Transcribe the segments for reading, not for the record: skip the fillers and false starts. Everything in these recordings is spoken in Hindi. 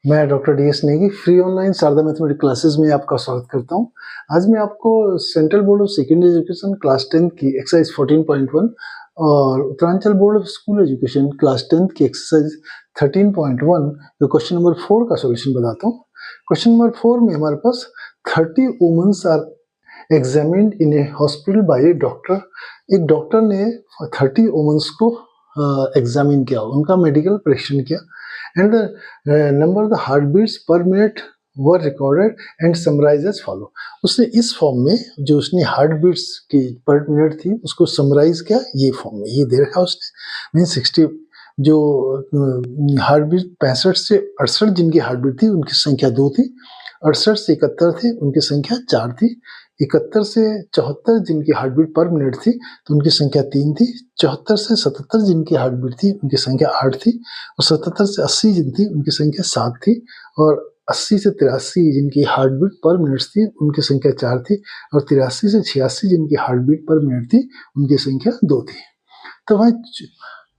मैं doctor D S. Negi free online Sharda mathematics classes में आपका स्वागत करता हूं। आज मैं आपको central board of secondary education class 10 की एक्सरसाइज 14.1 और Uttaranchal board of school education class 10 की एक्सरसाइज 13.1 जो क्वेश्चन नंबर 4 का सॉल्यूशन बताता हूं। क्वेश्चन नंबर 4 में हमारे पास 30 women's are examined in a hospital by a doctor. एक डॉक्टर ने 30 वुमेन्स को एग्जामिन किया, उनका मेडिकल परीक्षण किया and the number of the heartbeats per minute were recorded and summarized as follow। उसने इस फॉर्म में जो उसने हार्ट बीट्स की पर मिनट थी उसको समराइज किया ये फॉर्म में, ये दे रखा उसने। मीन 60 जो हार्ट बीट 65 से 68 जिनकी हार्ट बीट थी उनकी संख्या 2 थी, 68 से 71 थे उनकी संख्या 4 थी, 71 से 74 जिनकी हार्ट बीट पर मिनट थी तो उनकी संख्या 3 थी, 74 से 77 जिनकी हार्ट बीट थी उनकी संख्या 8 थी, और 77 से 80 जिन थी उनकी संख्या 7 थी, और 80 से 83 जिनकी हार्ट बीट पर मिनट थी उनकी संख्या 4 थी, और 83 से 86 जिनकी हार्ट बीट पर मिनट थी उनकी संख्या 2 थी। तो वह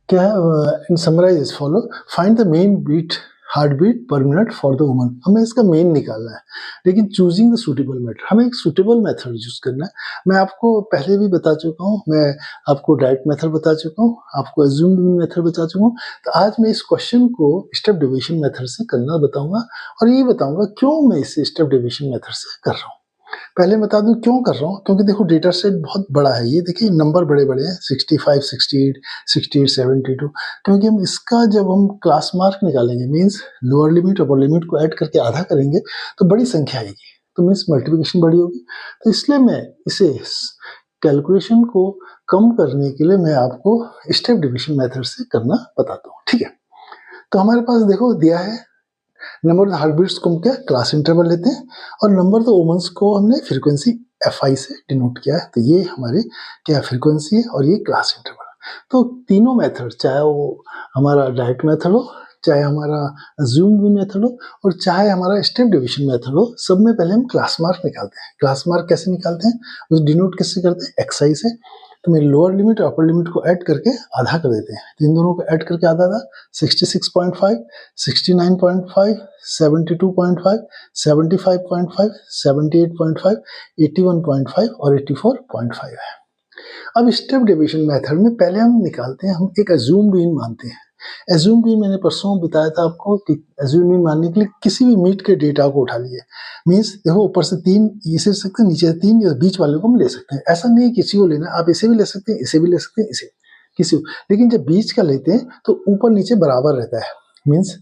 क्या है, summarise is follow, find the mean beat heart beat per minute for the woman. हमें इसका मेन निकालना है, लेकिन चूजिंग द सूटेबल मेथड, हमें एक सूटेबल मेथड यूज करना है। मैं आपको पहले भी बता चुका हूँ, मैं आपको डायरेक्ट मेथड बता चुका हूँ, आपको अज्यूम्ड मीन मेथड बता चुका हूँ। तो आज मैं इस क्वेश्चन को स्टेप डिवीजन मेथड से करना बताऊंगा, और ये बताऊंगा क्यों मैं इसे स्टेप डिवीजन मेथड से कर रहा हूँ। पहले बता दूं क्यों कर रहा हूँ, क्योंकि देखो डेटा सेट बहुत बड़ा है, ये देखिए नंबर बड़े बड़े हैं 65, 68, 68, 72, क्योंकि हम इसका जब हम क्लास मार्क निकालेंगे means lower limit upper limit को ऐड करके आधा करेंगे तो बड़ी संख्या आएगी, तो मीन्स मल्टीप्लिकेशन बड़ी होगी। तो इसलिए मैं इसे कैलकुलेशन को कम करने के लिए मैं आपको स्टेप डिवीजन मेथड से करना बताता हूँ, ठीक है। तो हमारे पास देखो दिया है नंबर ऑफ हार्ट बीट्स को हम क्या क्लास इंटरवल लेते हैं, और नंबर ऑफ वुमेन्स को हमने फ्रीक्वेंसी FI से डिनोट किया है। तो ये हमारी क्या फ्रीक्वेंसी है और ये क्लास इंटरवल। तो तीनों मेथड, चाहे वो हमारा डायरेक्ट मेथड हो, चाहे हमारा अज्यूम्ड मीन मेथड हो, और चाहे हमारा स्टेप डिवीजन मेथड हो, सब में पहले हम क्लास मार्क निकालते हैं। क्लास मार्क कैसे निकालते हैं, उस डिनोट किससे करते हैं, XI से। तो मैं लोअर लिमिट और अपर लिमिट को ऐड करके आधा कर देते हैं, तो इन दोनों को ऐड करके आधा आधा 66.5, 69.5, 72.5, 75.5, 78.5, 81.5 और 84.5 है। अब स्टेप डिवीजन मेथड में पहले हम निकालते हैं, हम एक अज्यूम्ड मीन मानते हैं। अज्यूम्ड मीन मैंने परसों बताया था आपको कि अज्यूम्ड मीन मानने के लिए किसी भी मीट के डेटा को उठा लीजिए। मीन्स देखो ऊपर से 3 इसे ले सकते हैं, नीचे से 3, या बीच वाले को हम ले सकते हैं। ऐसा नहीं किसी को लेना, आप इसे भी ले सकते हैं, इसे भी ले सकते हैं, इसे किसी को, लेकिन जब बीच का लेते हैं तो ऊपर नीचे बराबर रहता है। मीन्स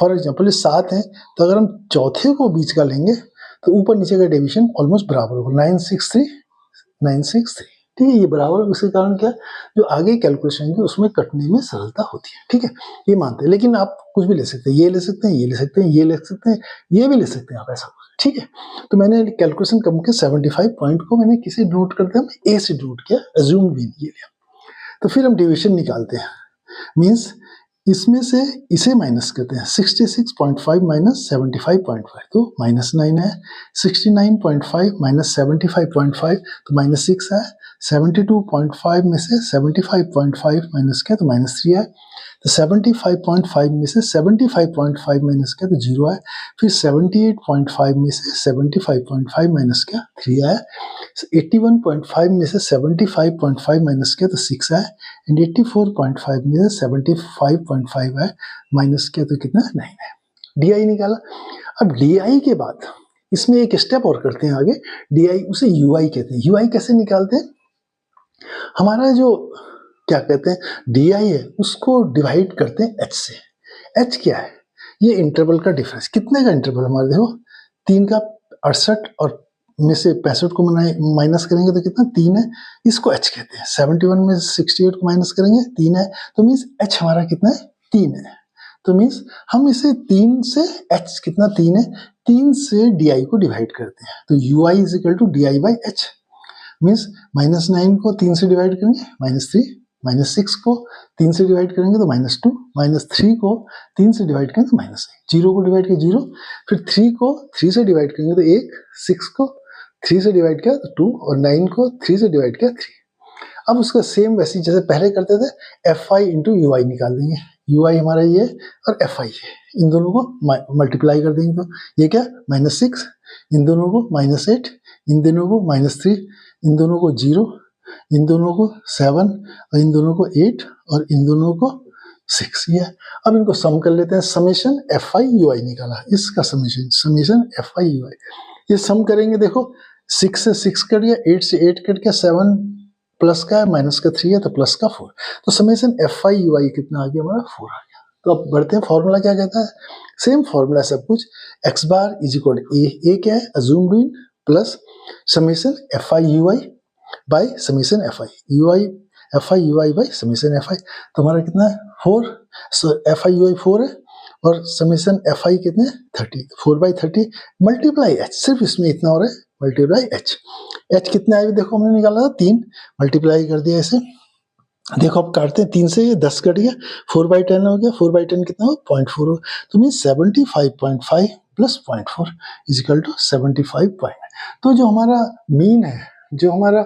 फॉर एग्जाम्पल 7 है, तो अगर हम चौथे को बीच का लेंगे तो ऊपर नीचे का डिवीजन ऑलमोस्ट बराबर होगा, 963, 963, ठीक है। ये बराबर, उसके कारण क्या, जो आगे कैलकुलेशन है उसमें कटने में सरलता होती है, ठीक है, ये मानते हैं। लेकिन आप कुछ भी ले सकते हैं, ये ले सकते हैं, ये ले सकते हैं, ये ले सकते हैं, ये भी ले सकते हैं आप, ऐसा कुछ, ठीक है। तो मैंने कैलकुलेशन कम के 75 पॉइंट को मैंने किसे डिनोट करते हैं, A से डिनोट किया, अज्यूम्ड मीन ये लिया। तो फिर हम डिवीजन निकालते हैं, मीन्स इसमें से इसे माइनस करते हैं, 66.5 माइनस 75.5 तो -9 है, 69.5 माइनस 75.5 तो -6 है, 72.5 में से 75.5 माइनस किया तो -3 है, तो 75.5 में से 75.5 माइनस किया तो 0 है, फिर 78.5 में से 75.5 माइनस किया 3 है, 81.5 में से 75.5 माइनस किया तो 6 है, एंड 84.5 में से 75.5 है माइनस किया तो कितना 9 है। DI निकाला। अब DI के बाद इसमें एक स्टेप और करते हैं आगे, DI उसे UI कहते हैं। UI कैसे निकालते हैं, हमारा जो क्या कहते हैं DI है उसको डिवाइड करते हैं H से। H क्या है, ये इंटरवल का डिफरेंस, कितने का इंटरवल हमारे देखो 3 का 68 और में से 65 को माइनस करेंगे तो कितना 3 है, इसको H कहते हैं। 71 में 68 को माइनस करेंगे 3 है, तो मीन्स H हमारा कितना है 3 है। तो मीन्स हम इसे 3 से H कितना 3 है, 3 से DI को डिवाइड करते हैं, तो UI is equal to DI by H। Means -9 को 3 से डिवाइड करेंगे -3, -6 को 3 से डिवाइड करेंगे तो -2, -3 को 3 से डिवाइड करेंगे तो -9, 0 को डिवाइड किया 0, फिर 3 को 3 से डिवाइड करेंगे तो 1, 6 को 3 से डिवाइड किया तो 2, और 9 को 3 से डिवाइड किया 3। अब उसका सेम वैसे जैसे पहले करते थे FI इंटू UI निकाल देंगे। यू आई हमारा ये और एफ आई है, इन दोनों को मल्टीप्लाई कर देंगे तो ये क्या -6, इन दोनों को -8, इन दोनों को -3, इन दोनों को 0, इन दोनों को 7 और इन दोनों को 8 और इन दोनों को 6 ये। अब इनको सम कर लेते हैं, समेशन एफ आई यू आई निकाला, इसका समेशन एफ आई यू आई, ये सम करेंगे। देखो 6 से 6 कट गया, 8 से 8 कट गया, 7 प्लस का है माइनस का 3 है तो प्लस का 4, तो समेशन एफ आई यू आई कितना आ गया हमारा 4 आ गया। तो अब बढ़ते हैं, फॉर्मूला क्या कहता है, सेम फॉर्मूला सब कुछ, एक्स बार इज इक्वल ए क्या है assumed in plus summation F I you I by summation F I you I by summation F I. तो हमारा कितना है 4, सो एफ आई यू आई 4 है और समेशन एफ आई कितने 30, 4/30 मल्टीप्लाई एच, सिर्फ इसमें इतना हो रहा है मल्टीप्लाई एच। एच कितना है देखो हमने निकाला था 3, मल्टीप्लाई कर दिया ऐसे, देखो अब काटते हैं 3 से, ये 10 कट गया, 4/10 हो गया, 4/10 कितना हो 0.4 हो, तो mean 75.5 plus 0.4 is equal to 75 point. तो जो हमारा मीन है, जो हमारा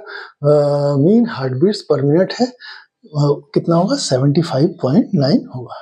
mean heart beats per minute है कितना होगा 75.9 होगा।